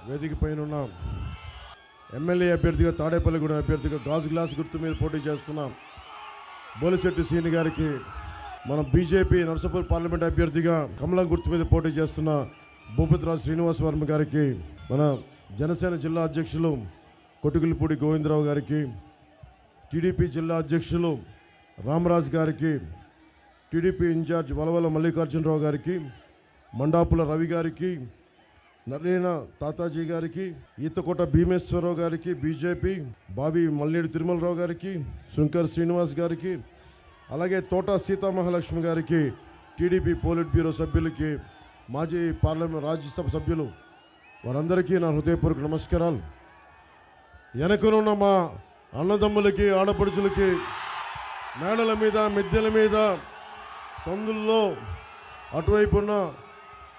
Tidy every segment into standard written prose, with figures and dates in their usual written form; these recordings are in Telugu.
వేదిక పైన ఉన్న ఎమ్మెల్యే అభ్యర్థిగా తాడేపల్లిగూడెం అభ్యర్థిగా గాజు గ్లాస్ గుర్తు మీద పోటీ చేస్తున్నాం బోలిశెట్టి శ్రీని గారికి, మన బీజేపీ నర్సాపూర్ పార్లమెంట్ అభ్యర్థిగా కమలం గుర్తు మీద పోటీ చేస్తున్న భూపతిరాజు శ్రీనివాస్ వర్మ గారికి, మన జనసేన జిల్లా అధ్యక్షులు కొట్టుకులపూడి గోవిందరావు గారికి, టీడీపీ జిల్లా అధ్యక్షులు రామరాజు గారికి, టీడీపీ ఇన్ఛార్జ్ వలవల మల్లికార్జునరావు గారికి, మండాపుల రవి గారికి, నరేణ తాతాజీ గారికి, ఈతకోట భీమేశ్వరరావు గారికి, బీజేపీ బాబీ మల్లేడు తిరుమలరావు గారికి, శంకర్ శ్రీనివాస్ గారికి, అలాగే తోట సీతామహాలక్ష్మి గారికి, టీడీపీ పోలిట్ బ్యూరో సభ్యులకి, మాజీ పార్లమెంట్ రాజ్యసభ సభ్యులు వారందరికీ నా హృదయపూర్వక నమస్కారాలు. వెనకనున్న మా అన్నదమ్ములకి, ఆడపడుచులకి, మేడల మీద, మిద్దెల మీద, సందుల్లో అటువైపు ఉన్న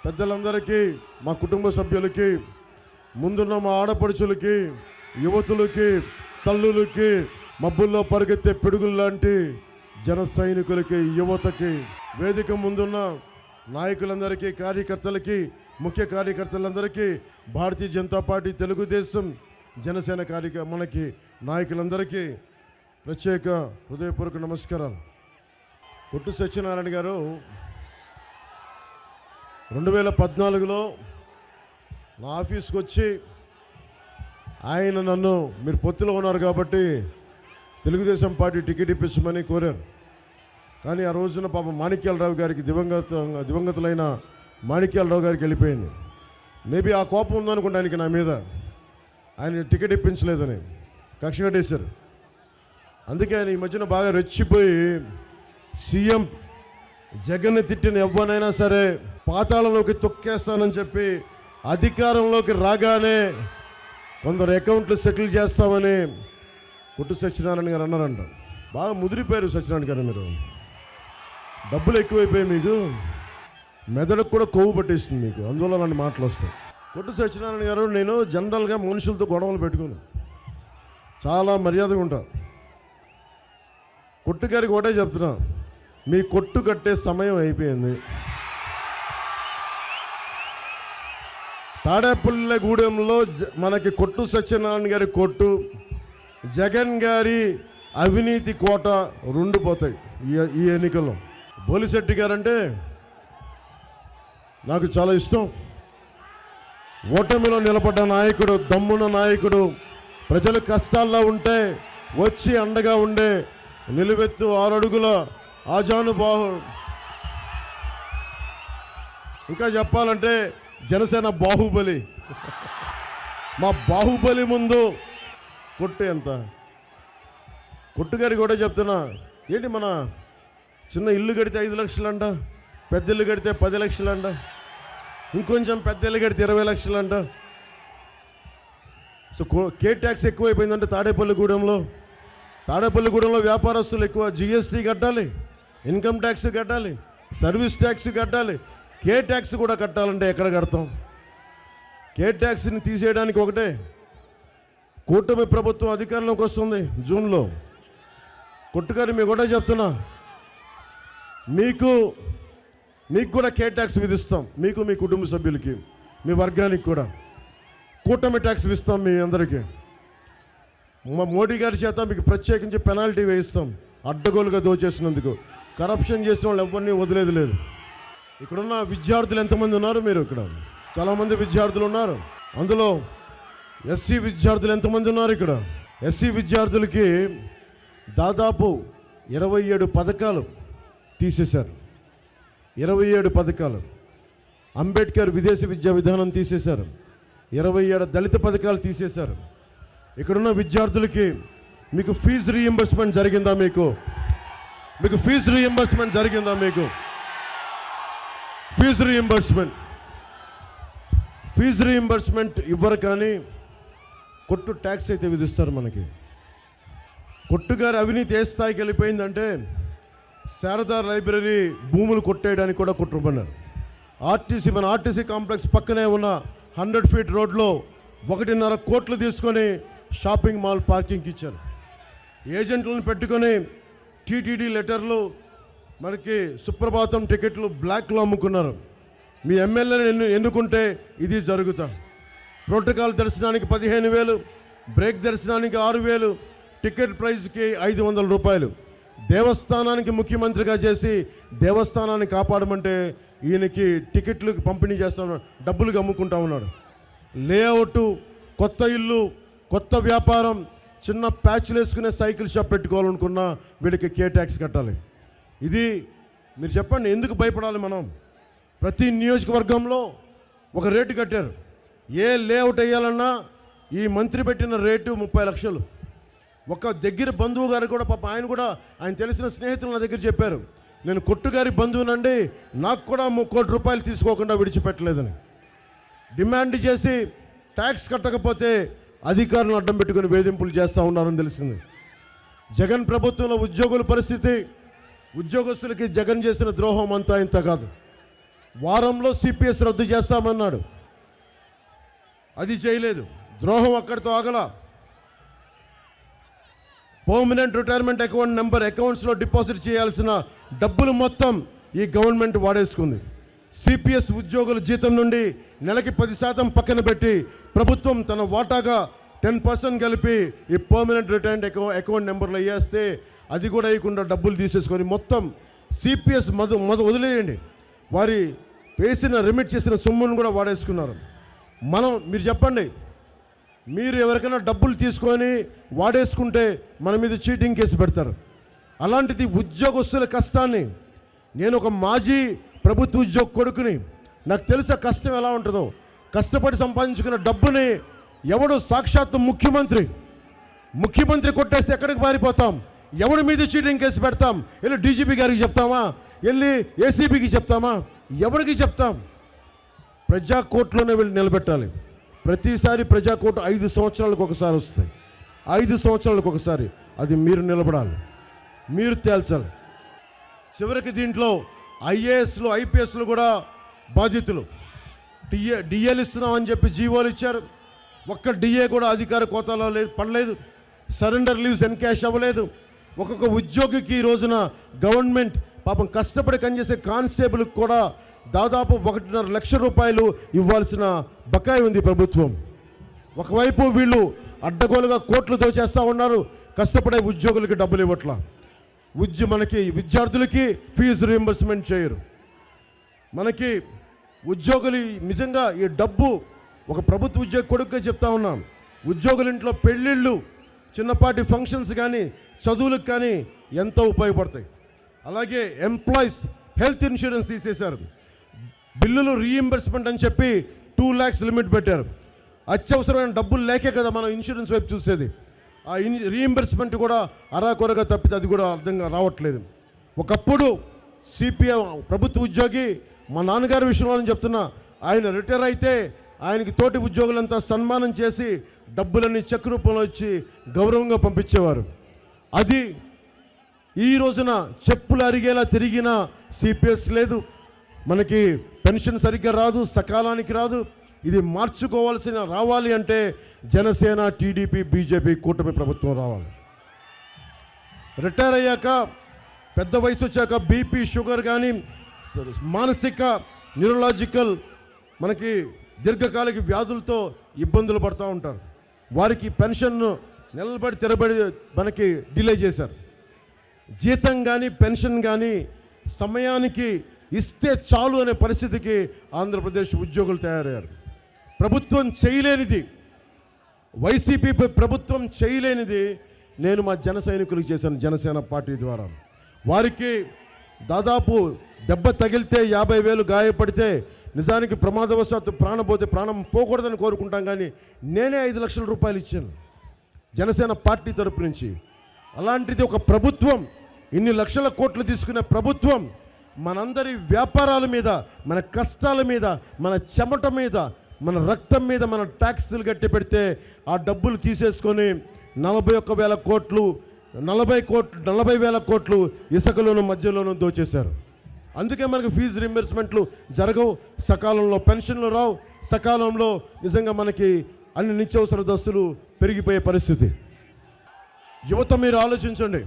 పెద్దలందరికీ, మా కుటుంబ సభ్యులకి, ముందున్న మా ఆడపడుచులకి, యువతులకి, తల్లులకి, మబ్బుల్లో పరిగెత్తే పిడుగులు లాంటి జన సైనికులకి, యువతకి, వేదిక ముందున్న నాయకులందరికీ, కార్యకర్తలకి, ముఖ్య కార్యకర్తలందరికీ, భారతీయ జనతా పార్టీ, తెలుగుదేశం, జనసేన మనకి నాయకులందరికీ ప్రత్యేక హృదయపూర్వక నమస్కారాలు. కొట్టు సత్యనారాయణ గారు 2014లో నా ఆఫీస్కి వచ్చి ఆయన నన్ను, మీరు పొత్తులో ఉన్నారు కాబట్టి తెలుగుదేశం పార్టీ టికెట్ ఇప్పించమని కోరారు. కానీ ఆ రోజున పాపం మాణిక్యాలరావు గారికి, దివంగతులైన మాణిక్యాలరావు గారికి వెళ్ళిపోయింది. మేబీ ఆ కోపం ఉందనుకుంటా ఆయనకి నా మీద, ఆయన టికెట్ ఇప్పించలేదని కక్ష కట్టేశారు. అందుకే ఆయన ఈ మధ్యన బాగా రెచ్చిపోయి సీఎం జగన్ని తిట్టిన ఎవ్వనైనా సరే పాతాళంలోకి తొక్కేస్తానని చెప్పి అధికారంలోకి రాగానే కొందరు అకౌంట్లు సెటిల్ చేస్తామని కొట్టు సత్యనారాయణ గారు అన్నారంట. బాగా ముదిరిపోయారు సత్యనారాయణ గారు, మీరు డబ్బులు ఎక్కువైపోయాయి, మీకు మెదడుకు కూడా కొవ్వు పట్టేస్తుంది మీకు, అందువల్ల అలాంటి మాటలు వస్తాయి. కొట్టు సత్యనారాయణ గారు, నేను జనరల్గా మనుషులతో గొడవలు పెట్టుకోను, చాలా మర్యాదగా ఉంటా. కొట్టు గారికి ఒకటే చెప్తున్నా, మీ కొట్టు కట్టే సమయం అయిపోయింది. తాడేపల్లిగూడెంలో మనకి కొట్టు సత్యనారాయణ గారి కొట్టు, జగన్ గారి అవినీతి కోట రెండు పోతాయి ఈ ఎన్నికల్లో. బోలిశెట్టి గారంటే నాకు చాలా ఇష్టం. ఓటమిలో నిలబడ్డ నాయకుడు, దమ్మున నాయకుడు, ప్రజలు కష్టాల్లో ఉంటే వచ్చి అండగా ఉండే నిలువెత్తు 6 అడుగుల ఆజానుబాహు. ఇంకా చెప్పాలంటే జనసేన బాహుబలి. మా బాహుబలి ముందు కొట్టు ఎంత. కొట్టుగారికి కూడా చెప్తున్నా, ఏంటి మన చిన్న ఇల్లు కడితే 5 లక్షలంట, పెద్ద ఇల్లు కడితే 10 లక్షలంట, ఇంకొంచెం పెద్ద ఇల్లు కడితే 20 లక్షలంట. సో కే ట్యాక్స్ ఎక్కువైపోయిందంటే తాడేపల్లిగూడెంలో వ్యాపారస్తులు ఎక్కువ జిఎస్టీ కట్టాలి, ఇన్కమ్ ట్యాక్స్ కట్టాలి, సర్వీస్ ట్యాక్స్ కట్టాలి. కే ట్యాక్స్ కూడా కట్టాలంటే ఎక్కడ కడతాం? కే ట్యాక్స్ని తీసేయడానికి ఒకటే, కూటమి ప్రభుత్వం అధికారంలోకి వస్తుంది జూన్లో. కొట్టుగారి మీకు కూడా చెప్తున్నా, మీకు కూడా కే ట్యాక్స్ విధిస్తాం, మీకు, మీ కుటుంబ సభ్యులకి, మీ వర్గానికి కూడా కూటమి ట్యాక్స్ ఇస్తాం. మీ అందరికీ మా మోడీ గారి చేత మీకు ప్రత్యేకించి పెనాల్టీ వేయిస్తాం, అడ్డగోలుగా దోచేసినందుకు. కరప్షన్ చేసిన వాళ్ళు ఎవరిని వదిలేదు లేదు. ఇక్కడున్న విద్యార్థులు ఎంతమంది ఉన్నారు? మీరు ఇక్కడ చాలామంది విద్యార్థులు ఉన్నారు. అందులో ఎస్సీ విద్యార్థులు ఎంతమంది ఉన్నారు? ఇక్కడ ఎస్సీ విద్యార్థులకి దాదాపు 27 పథకాలు తీసేశారు. 27 పథకాలు. అంబేద్కర్ విదేశీ విద్యా విధానం తీసేశారు. 27 దళిత పథకాలు తీసేశారు. ఇక్కడున్న విద్యార్థులకి మీకు ఫీజు రీయింబర్స్మెంట్ జరిగిందా? మీకు ఫీజు రీయింబర్స్మెంట్ జరిగిందా? మీకు ఫీజు రీయింబర్స్మెంట్ ఇవ్వరు, కానీ కొట్టు ట్యాక్స్ అయితే విధిస్తారు మనకి. కొట్టుగారి అవినీతి ఏ స్థాయికి వెళ్ళిపోయిందంటే శారదా లైబ్రరీ భూములు కొట్టేయడానికి కూడా కుట్రపన్నారు. మన ఆర్టీసీ కాంప్లెక్స్ పక్కనే ఉన్న 100 ఫీట్ రోడ్లో 1.5 కోట్లు తీసుకొని షాపింగ్ మాల్ పార్కింగ్కి ఇచ్చారు. ఏజెంట్లను పెట్టుకొని టీటీడీ లెటర్లు, మనకి సుప్రభాతం టికెట్లు బ్లాక్లో అమ్ముకున్నారు. మీ ఎమ్మెల్యేని ఎన్నుకుంటే ఇది జరుగుతా. ప్రోటోకాల్ దర్శనానికి 15,000, బ్రేక్ దర్శనానికి 6,000, టికెట్ ప్రైస్కి 500 రూపాయలు. దేవస్థానానికి ముఖ్యమంత్రిగా చేసి దేవస్థానాన్ని కాపాడమంటే ఈయనకి టికెట్లు పంపిణీ చేస్తాను, డబ్బులుగా అమ్ముకుంటా ఉన్నాడు. లేఅవుట్, కొత్త ఇల్లు, కొత్త వ్యాపారం, చిన్న ప్యాచ్లు వేసుకునే సైకిల్ షాప్ పెట్టుకోవాలనుకున్నా వీళ్ళకి కే ట్యాక్స్ కట్టాలి. ఇది మీరు చెప్పండి, ఎందుకు భయపడాలి మనం? ప్రతి నియోజకవర్గంలో ఒక రేటు కట్టారు. ఏ లేఅవుట్ వేయాలన్నా ఈ మంత్రి పెట్టిన రేటు 30 లక్షలు. ఒక దగ్గర బంధువు గారు కూడా పాప ఆయన తెలిసిన స్నేహితులు నా దగ్గర చెప్పారు, నేను కొట్టుగారి బంధువునండి, నాకు కూడా 3 కోట్ల రూపాయలు తీసుకోకుండా విడిచిపెట్టలేదని. డిమాండ్ చేసి ట్యాక్స్ కట్టకపోతే అధికారులను అడ్డం పెట్టుకుని వేధింపులు చేస్తూ ఉన్నారని తెలిసింది. జగన్ ప్రభుత్వంలో ఉద్యోగుల పరిస్థితి, ఉద్యోగస్తులకి జగన్ చేసిన ద్రోహం అంతా ఇంత కాదు. వారంలో సిపిఎస్ రద్దు చేస్తామన్నాడు, అది చేయలేదు. ద్రోహం అక్కడితో ఆగల. పర్మనెంట్ రిటైర్మెంట్ అకౌంట్ నెంబర్ అకౌంట్స్లో డిపాజిట్ చేయాల్సిన డబ్బులు మొత్తం ఈ గవర్నమెంట్ వాడేసుకుంది. సిపిఎస్ ఉద్యోగుల జీతం నుండి నెలకి 10% పక్కన పెట్టి ప్రభుత్వం తన వాటాగా 10% కలిపి ఈ పర్మనెంట్ రిటైర్మెంట్ అకౌంట్ నెంబర్లో వేస్తే అది కూడా వేయకుండా డబ్బులు తీసేసుకొని మొత్తం సిపిఎస్ వదిలేయండి, వారి వేసిన రిమిట్ చేసిన సొమ్మును కూడా వాడేసుకున్నారు. మీరు చెప్పండి, మీరు ఎవరికైనా డబ్బులు తీసుకొని వాడేసుకుంటే మన మీద చీటింగ్ కేసు పెడతారు. అలాంటిది ఉద్యోగస్తుల కష్టాన్ని, నేను ఒక మాజీ ప్రభుత్వ ఉద్యోగ కొడుకుని, నాకు తెలిసే కష్టం ఎలా ఉంటుందో. కష్టపడి సంపాదించుకున్న డబ్బుని ఎవడు సాక్షాత్తు ముఖ్యమంత్రి కొట్టేస్తే ఎక్కడికి పారిపోతాం? ఎవడి మీద చీటింగ్ కేసు పెడతాం? వెళ్ళి డీజీపీ గారికి చెప్తామా? వెళ్ళి ఏసీబీకి చెప్తామా? ఎవరికి చెప్తాం? ప్రజా కోర్టులోనే వెళ్ళి నిలబెట్టాలి. ప్రతిసారి ప్రజా కోర్టు 5 సంవత్సరాలకు ఒకసారి వస్తాయి. 5 సంవత్సరాలకు ఒకసారి అది మీరు నిలబడాలి, మీరు తేల్చాలి. చివరికి దీంట్లో ఐఏఎస్లు, ఐపీఎస్లు కూడా బాధితులు. డిఏలు ఇస్తున్నామని చెప్పి జీవోలు ఇచ్చారు, ఒక్క డిఏ కూడా అధికార కోతాలో పడలేదు. సరెండర్ లీవ్స్ ఎన్కాష్ అవ్వలేదు. ఒక్కొక్క ఉద్యోగికి ఈ రోజున గవర్నమెంట్ పాపం కష్టపడి పనిచేసే కానిస్టేబుల్కి కూడా దాదాపు 1.5 లక్షల రూపాయలు ఇవ్వాల్సిన బకాయి ఉంది ప్రభుత్వం. ఒకవైపు వీళ్ళు అడ్డగోలుగా కోట్లు దోచేస్తూ ఉన్నారు, కష్టపడే ఉద్యోగులకి డబ్బులు ఇవ్వట్లా. మనకి విద్యార్థులకి ఫీజు రీయింబర్స్మెంట్ చేయరు. మనకి ఉద్యోగులు నిజంగా ఈ డబ్బు ఒక ప్రభుత్వ ఉద్యోగ కొడుకుగా చెప్తా ఉన్నాం. ఉద్యోగుల ఇంట్లో పెళ్ళిళ్ళు, చిన్నపాటి ఫంక్షన్స్ కానీ చదువులకు కానీ ఎంతో ఉపయోగపడతాయి. అలాగే ఎంప్లాయీస్ హెల్త్ ఇన్సూరెన్స్ తీసేశారు. బిల్లులు రీయింబర్స్మెంట్ అని చెప్పి 2 lakhs లిమిట్ పెట్టారు. అత్యవసరమైన డబ్బులు లేకే కదా మనం ఇన్సూరెన్స్ వైపు చూసేది. ఆ రీయింబర్స్మెంట్ కూడా అరాకొరగా తప్పితే అది కూడా అర్థంగా రావట్లేదు. ఒకప్పుడు సిపిఎం ప్రభుత్వ ఉద్యోగి, మా నాన్నగారి విషయంలో చెప్తున్నా, ఆయన రిటైర్ అయితే ఆయనకి తోటి ఉద్యోగులంతా సన్మానం చేసి డబ్బులన్నీ చెక్ రూపంలో ఇచ్చి గౌరవంగా పంపించేవారు. అది ఈ రోజున చెప్పులు అరిగేలా తిరిగిన సిపిఎస్ లేదు, మనకి పెన్షన్ సరిగ్గా రాదు, సకాలానికి రాదు. ఇది రావాలి అంటే జనసేన, టీడీపీ, బీజేపీ కూటమి ప్రభుత్వం రావాలి. రిటైర్ అయ్యాక పెద్ద వయసు వచ్చాక బీపీ, షుగర్ కానీ మానసిక న్యూరలాజికల్ మనకి దీర్ఘకాలిక వ్యాధులతో ఇబ్బందులు పడుతూ ఉంటారు. వారికి పెన్షన్ను నిలబడి తిరబడి మనకి డిలే చేశారు. జీతం కానీ పెన్షన్ కానీ సమయానికి ఇస్తే చాలు అనే పరిస్థితికి ఆంధ్రప్రదేశ్ ఉద్యోగులు తయారయ్యారు. ప్రభుత్వం చేయలేనిది, వైసీపీ ప్రభుత్వం చేయలేనిది నేను మా జన సైనికులకు చేశాను. జనసేన పార్టీ ద్వారా వారికి దాదాపు దెబ్బ తగిలితే 50,000, గాయపడితే నిజానికి ప్రమాదవశాత్తు ప్రాణం పోకూడదని కోరుకుంటాం, కానీ నేనే 5 లక్షల రూపాయలు ఇచ్చాను జనసేన పార్టీ తరపు నుంచి. అలాంటిది ఒక ప్రభుత్వం, ఇన్ని లక్షల కోట్లు తీసుకునే ప్రభుత్వం మనందరి వ్యాపారాల మీద, మన కష్టాల మీద, మన చెమట మీద, మన రక్తం మీద మన ట్యాక్సులు కట్టి పెడితే ఆ డబ్బులు తీసేసుకొని 41,000 కోట్లు, 40,000 కోట్లు ఇసుకలోను మధ్యలోనూ దోచేశారు. అందుకే మనకు ఫీజు రీయింబర్స్మెంట్లు జరగవు, సకాలంలో పెన్షన్లు రావు, సకాలంలో నిజంగా మనకి అన్ని నిత్యావసర వస్తువులు పెరిగిపోయే పరిస్థితి. యువత మీరు ఆలోచించండి,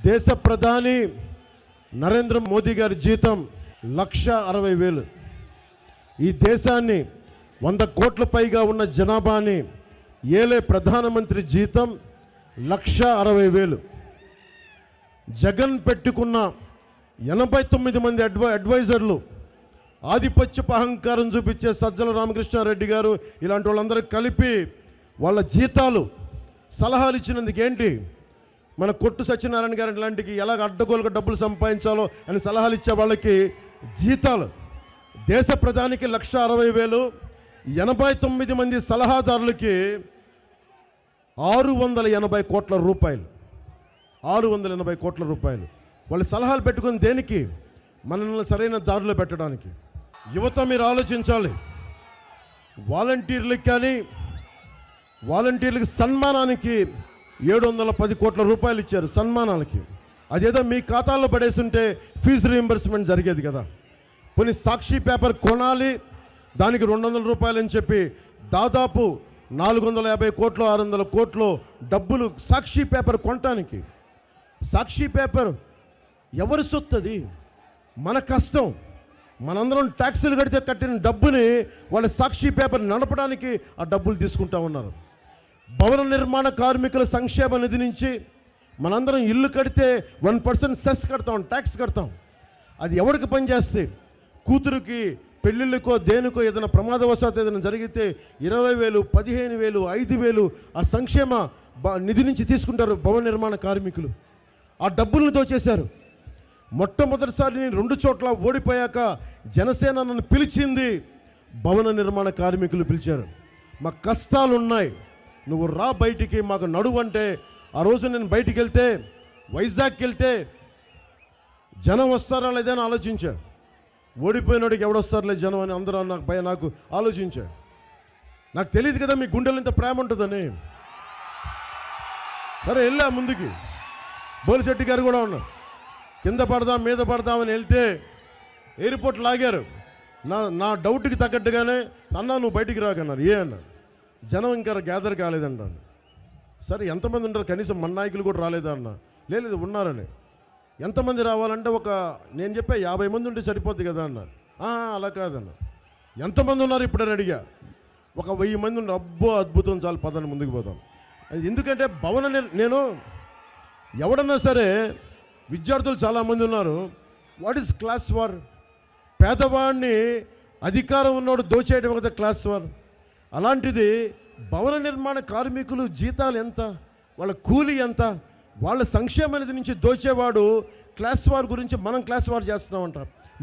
దేశ ప్రధాని నరేంద్ర మోదీ గారి జీతం 1,60,000. ఈ దేశాన్ని 100 కోట్ల పైగా ఉన్న జనాభాని ఏలే ప్రధానమంత్రి జీతం 1,60,000. జగన్ పెట్టుకున్న 89 మంది అడ్వైజర్లు, ఆధిపత్యపు అహంకారం చూపించే సజ్జల రామకృష్ణారెడ్డి గారు ఇలాంటి వాళ్ళందరూ కలిపి వాళ్ళ జీతాలు సలహాలు ఇచ్చినందుకు ఏంటి, మన కొట్టు సత్యనారాయణ గారి లాంటికి ఎలాగ అడ్డగోలుగా డబ్బులు సంపాదించాలో అని సలహాలు ఇచ్చే వాళ్ళకి జీతాలు దేశ ప్రధానికి 1,60,000, 89 మంది సలహాదారులకి 680 కోట్ల రూపాయలు. 680 కోట్ల రూపాయలు వాళ్ళు సలహాలు పెట్టుకుని దేనికి? మనల్ని సరైన దారిలో పెట్టడానికి. యువత మీరు ఆలోచించాలి. వాలంటీర్లకి సన్మానానికి 710 కోట్ల రూపాయలు ఇచ్చారు సన్మానాలకి. అదేదో మీ ఖాతాల్లో పడేస్తుంటే ఫీజు రీయింబర్స్మెంట్ జరిగేది కదా. పోనీ సాక్షి పేపర్ కొనాలి, దానికి 200 రూపాయలు అని చెప్పి దాదాపు 450 కోట్లు 600 కోట్లు డబ్బులు సాక్షి పేపర్ కొనటానికి. సాక్షి పేపర్ ఎవరి సొత్తది? మన కష్టం. మనందరం ట్యాక్సులు కడితే కట్టిన డబ్బుని వాళ్ళ సాక్షి పేపర్ నడపడానికి ఆ డబ్బులు తీసుకుంటా ఉన్నారు. భవన నిర్మాణ కార్మికుల సంక్షేమ నిధి నుంచి మనందరం ఇల్లు కడితే 1% సెస్ కడతాం, ట్యాక్స్ కడతాం. అది ఎవరికి పనిచేస్తే? కూతురుకి పెళ్ళిళ్ళకో దేనికో ఏదైనా ప్రమాదవశాత్తు ఏదైనా జరిగితే 20,000, 15,000, 5,000 ఆ సంక్షేమ నిధి నుంచి తీసుకుంటారు భవన నిర్మాణ కార్మికులు. ఆ డబ్బులను దోచేశారు. మొట్టమొదటిసారి నేను 2 చోట్ల ఓడిపోయాక జనసేన నన్ను పిలిచింది, భవన నిర్మాణ కార్మికులు పిలిచారు. మా కష్టాలు ఉన్నాయి, నువ్వు రా బయటికి, మాకు నడువు అంటే ఆ రోజు నేను బయటికి వెళ్తే, వైజాగ్కి వెళ్తే జనం వస్తారా లేదని ఆలోచించా. ఓడిపోయినోడికి ఎవడొస్తారులే జనం అని అందరూ నాకు ఆలోచించా. నాకు తెలియదు కదా మీ గుండెలు ఇంత ప్రేమ ఉంటుందని. సరే వెళ్ళా ముందుకి. బోలిశెట్టి గారు కూడా ఉన్నారు. కింద పడదాం మీద పడదామని వెళ్తే ఎయిర్పోర్ట్ లాగారు. నా డౌట్కి తగ్గట్టుగానే అన్నా నువ్వు బయటికి రాకన్నారు. అన్న జనం ఇంకా గ్యాదర్ కాలేదంటాను. సరే ఎంతమంది ఉంటారు? కనీసం మన నాయకులు కూడా రాలేదా అన్న? లేదు ఉన్నారని. ఎంతమంది రావాలంటే నేను చెప్పే 50 మంది ఉంటే సరిపోద్ది కదా అన్నారు. అలా కాదన్న. ఎంతమంది ఉన్నారు ఇప్పుడు అని అడిగా. 1000 మంది ఉన్నారు. అబ్బో అద్భుతం, చాలు పదని ముందుకు పోతాం. ఎందుకంటే నేను ఎవడన్నా సరే, విద్యార్థులు చాలామంది ఉన్నారు. What is class war? పేదవాడిని అధికారం ఉన్నవాడు దోచేయడం కదా క్లాస్ వార్. అలాంటిది భవన నిర్మాణ కార్మికులు జీతాలు ఎంత, వాళ్ళ కూలీ ఎంత, వాళ్ళ సంక్షేమ నిధి నుంచి దోచేవాడు క్లాస్ వార్ గురించి మనం క్లాస్ వార్ చేస్తున్నామంట,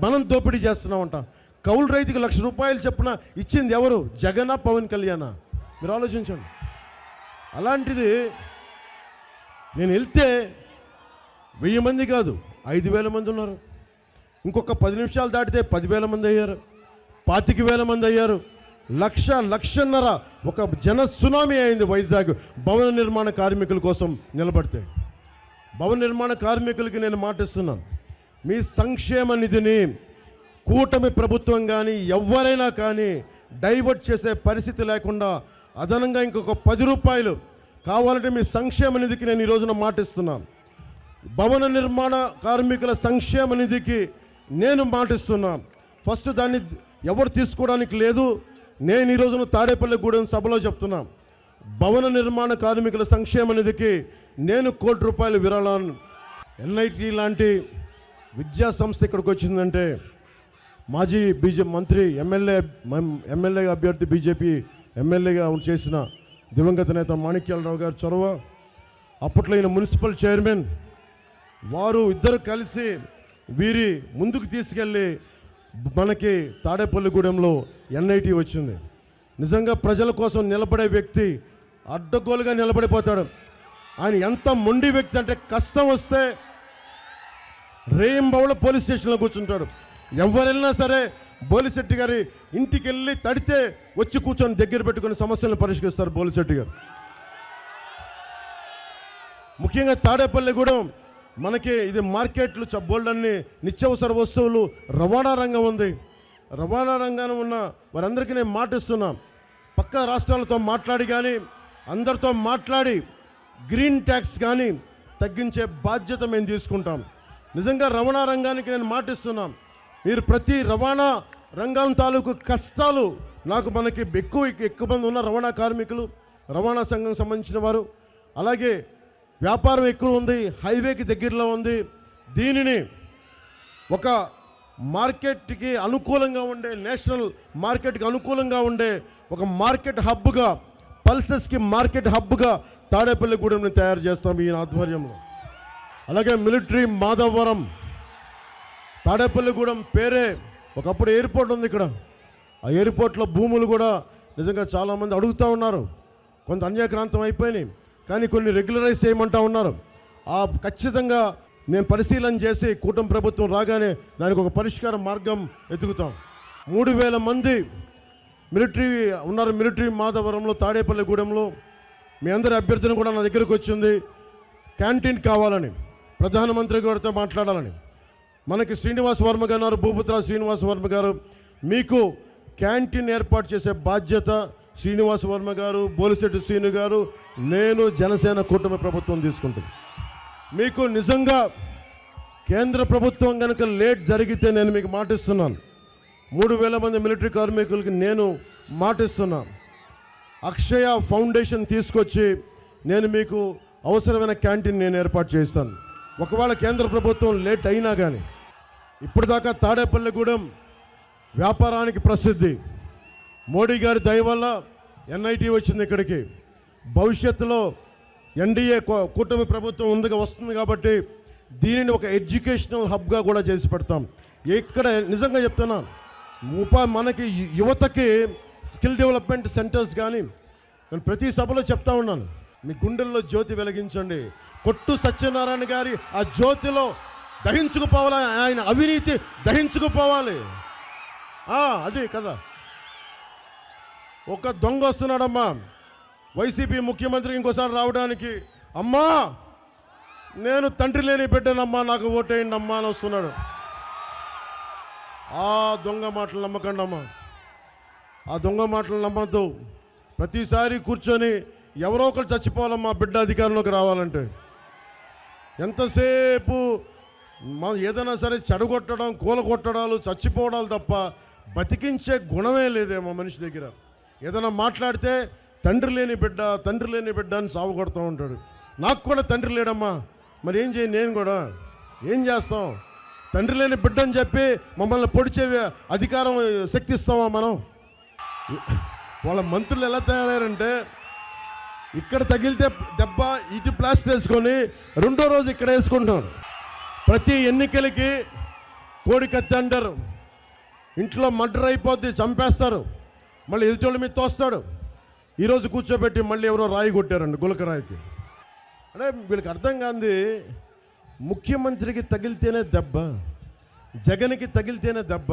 మనం దోపిడీ చేస్తున్నామంట. కౌలు రైతుకి 1,00,000 రూపాయలు చొప్పున ఇచ్చింది ఎవరు? జగనా పవన్ కళ్యాణా? మీరు ఆలోచించండి. అలాంటిది నేను వెళ్తే 1000 మంది కాదు 5,000 మంది ఉన్నారు. ఇంకొక 10 నిమిషాలు దాటితే 10,000 మంది అయ్యారు, 25,000 మంది అయ్యారు, 1,00,000 ఒక జన సునామీ అయింది వైజాగ్ భవన నిర్మాణ కార్మికుల కోసం నిలబడితే. భవన నిర్మాణ కార్మికులకి నేను మాటిస్తున్నాను, మీ సంక్షేమ నిధిని కూటమి ప్రభుత్వం కానీ ఎవరైనా కానీ డైవర్ట్ చేసే పరిస్థితి లేకుండా అదనంగా ఇంకొక 10 రూపాయలు కావాలంటే మీ సంక్షేమ నిధికి నేను ఈ రోజున మాటిస్తున్నాను. భవన నిర్మాణ కార్మికుల సంక్షేమ నిధికి నేను మాటిస్తున్నాను. ఫస్ట్ దాన్ని ఎవరు తీసుకోవడానికి లేదు. నేను ఈ రోజున తాడేపల్లిగూడెం సభలో చెప్తున్నా, భవన నిర్మాణ కార్మికుల సంక్షేమ నిధికి నేను 1 కోటి రూపాయలు విరాళాన్ని. ఎన్ఐటి లాంటి విద్యా సంస్థ ఇక్కడికి వచ్చిందంటే మాజీ బీజేపీ మంత్రి ఎమ్మెల్యే అభ్యర్థి బీజేపీ ఎమ్మెల్యేగా చేసిన దివంగత నేత మాణిక్యాలరావు గారు చొరవ, అప్పట్లో ఈయన మున్సిపల్ చైర్మన్, వారు ఇద్దరు కలిసి వీరి ముందుకు తీసుకెళ్ళి మనకి తాడేపల్లిగూడెంలో ఎన్ఐటి వచ్చింది. నిజంగా ప్రజల కోసం నిలబడే వ్యక్తి అడ్డగోలుగా నిలబడిపోతాడు. ఆయన ఎంత మొండి వ్యక్తి అంటే కష్టం వస్తే రేయింబవళ పోలీస్ స్టేషన్లో కూర్చుంటాడు. ఎవరెళ్ళినా సరే బోలిశెట్టి గారి ఇంటికి వెళ్ళి తడితే వచ్చి కూర్చొని దగ్గర పెట్టుకుని సమస్యలను పరిష్కరిస్తారు బోలిశెట్టి గారు. ముఖ్యంగా తాడేపల్లిగూడెం మనకి ఇది మార్కెట్లు బోల్డన్ని నిత్యావసర వస్తువులు రవాణా రంగం ఉంది. రవాణా రంగాన్ని ఉన్న వారందరికీ నేను మాటిస్తున్నాం, పక్క రాష్ట్రాలతో మాట్లాడి కానీ అందరితో మాట్లాడి గ్రీన్ ట్యాక్స్ కానీ తగ్గించే బాధ్యత మేము తీసుకుంటాం. నిజంగా రవాణా రంగానికి నేను మాటిస్తున్నాం, మీరు ప్రతి రవాణా రంగం తాలూకు కష్టాలు మనకి ఎక్కువ మంది ఉన్న రవాణా కార్మికులు, రవాణా సంఘం సంబంధించిన వారు, అలాగే వ్యాపారం ఎక్కువ ఉంది, హైవేకి దగ్గరలో ఉంది. దీనిని ఒక మార్కెట్కి అనుకూలంగా ఉండే, నేషనల్ మార్కెట్కి అనుకూలంగా ఉండే ఒక మార్కెట్ హబ్గా, పల్సెస్కి మార్కెట్ హబ్గా తాడేపల్లిగూడెంని తయారు చేస్తాం ఈ ఆధ్వర్యంలో. అలాగే మిలిటరీ మాధవరం, తాడేపల్లిగూడెం పేరే ఒకప్పుడు ఎయిర్పోర్ట్ ఉంది ఇక్కడ. ఆ ఎయిర్పోర్ట్లో భూములు కూడా నిజంగా చాలామంది అడుగుతూ ఉన్నారు. కొంత అన్యాక్రాంతం అయిపోయినాయి, కానీ కొన్ని రెగ్యులరైజ్ చేయమంటూ ఉన్నారు. ఖచ్చితంగా నేను పరిశీలన చేసి కూటమి ప్రభుత్వం రాగానే దానికి ఒక పరిష్కార మార్గం వెతుకుతాం. 3000 మంది మిలిటరీ ఉన్నారు మిలిటరీ మాధవరంలో, తాడేపల్లిగూడెంలో. మీ అందరి అభ్యర్థన కూడా నా దగ్గరకు వచ్చింది. క్యాంటీన్ కావాలని, ప్రధానమంత్రి గారితో మాట్లాడాలని. మనకి శ్రీనివాస్ వర్మ గారు, భూపతిరా శ్రీనివాస్ వర్మ గారు, మీకు క్యాంటీన్ ఏర్పాటు చేసే బాధ్యత శ్రీనివాస్ వర్మ గారు, బోలిశెట్టి శ్రీను గారు, నేను, జనసేన కూటమి ప్రభుత్వం తీసుకుంటుంది. మీకు నిజంగా కేంద్ర ప్రభుత్వం కనుక లేట్ జరిగితే నేను మీకు మాటిస్తున్నాను, 3000 మంది మిలిటరీ కార్మికులకి నేను మాటిస్తున్నాను, అక్షయ ఫౌండేషన్ తీసుకొచ్చి నేను మీకు అవసరమైన క్యాంటీన్ నేను ఏర్పాటు చేస్తాను. ఒకవేళ కేంద్ర ప్రభుత్వం లేట్ అయినా కానీ, ఇప్పటిదాకా తాడేపల్లిగూడెం వ్యాపారానికి ప్రసిద్ధి. మోడీ గారి దయ వల్ల ఎన్ఐటి వచ్చింది ఇక్కడికి. భవిష్యత్తులో ఎన్డీఏ కూటమి ప్రభుత్వం వస్తుంది కాబట్టి దీనిని ఒక ఎడ్యుకేషనల్ హబ్గా కూడా చేసి పెడతాం. ఇక్కడ నిజంగా చెప్తున్నా, మనకి యువతకి స్కిల్ డెవలప్మెంట్ సెంటర్స్ కానీ, నేను ప్రతి సభలో చెప్తా ఉన్నాను, మీ గుండెల్లో జ్యోతి వెలిగించండి. కొట్టు సత్యనారాయణ గారి ఆ జ్యోతిలో దహించుకుపోవాలి, ఆయన అవినీతి దహించుకుపోవాలి. అది కదా. ఒక దొంగ వస్తున్నాడమ్మా వైసీపీ ముఖ్యమంత్రి ఇంకోసారి రావడానికి, అమ్మా నేను తండ్రి లేని బిడ్డనమ్మా, నాకు ఓటేయండి అమ్మా అని వస్తున్నాడు. ఆ దొంగ మాటలు నమ్మకండి అమ్మా, ఆ దొంగ మాటలు నమ్మద్దు. ప్రతిసారి కూర్చొని ఎవరో ఒకరు చచ్చిపోవాలమ్మా బిడ్డ అధికారంలోకి రావాలంటే. ఎంతసేపు ఏదైనా సరే చెడగొట్టడం, కూలగొట్టడాలు, చచ్చిపోవడాలు తప్ప బతికించే గుణమే లేదేమో మనిషి దగ్గర. ఏదైనా మాట్లాడితే తండ్రి లేని బిడ్డ అని సాగు కొడుతూ ఉంటాడు. నాకు కూడా తండ్రి లేడమ్మా, మరి ఏం చేయి, నేను కూడా ఏం చేస్తాం? తండ్రి లేని బిడ్డ అని చెప్పి మమ్మల్ని పొడిచే అధికారం శక్తిస్తామా మనం? వాళ్ళ మంత్రులు ఎలా తయారయ్యారంటే, ఇక్కడ తగిలితే దెబ్బ ఇటు ప్లాస్టర్ వేసుకొని రెండో రోజు ఇక్కడ వేసుకుంటున్నారు. ప్రతి ఎన్నికలకి కోడి కత్తి అంటారు, ఇంట్లో మర్డర్ అయిపోద్ది, చంపేస్తారు, మళ్ళీ ఎదుటోళ్ళ మీద తోస్తాడు. ఈరోజు కూర్చోబెట్టి మళ్ళీ ఎవరో రాయి కొట్టారండి, గులకరాయికి. అంటే వీళ్ళకి అర్థం కాంది, ముఖ్యమంత్రికి తగిలితేనే దెబ్బ, జగన్కి తగిలితేనే దెబ్బ.